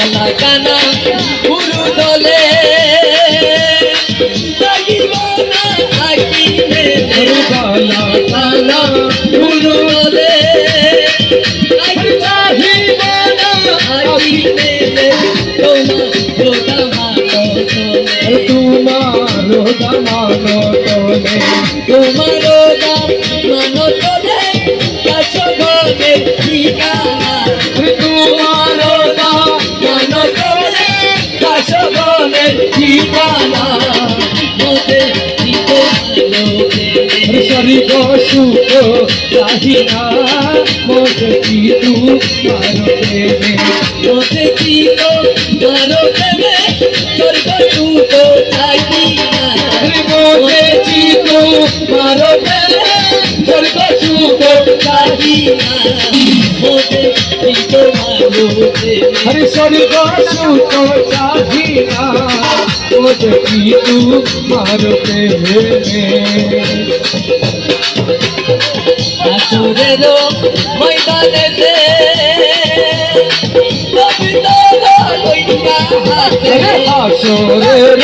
কালা কানা গুরু দলে লাগিব না আকিনে কালা কালা গুরু দলে লাগিব না আকিনে তোমার দামানো তোলে তোমার মানো তোলে কাছ ঘরে ঠিকানা তোমার মানো তোলে কাছ ঘরে ঠিকানা মোদে দিত শরী সুখ চাহিনা মোদে তু মারো প্রেমে মোদে দিত মারো প্রেমে স্বর্গ সুখ চাহিনা মোদে চিতো মারো প্রেমে স্বর্গ সুখ চাহিনা মোদে দিত মারো প্রেমে হরে স্বর্গ সুখ চাহিনা মোদে তু মারো প্রেমে আসুরের ময়দানেতে কবিতা লইয়া হাতে আসরের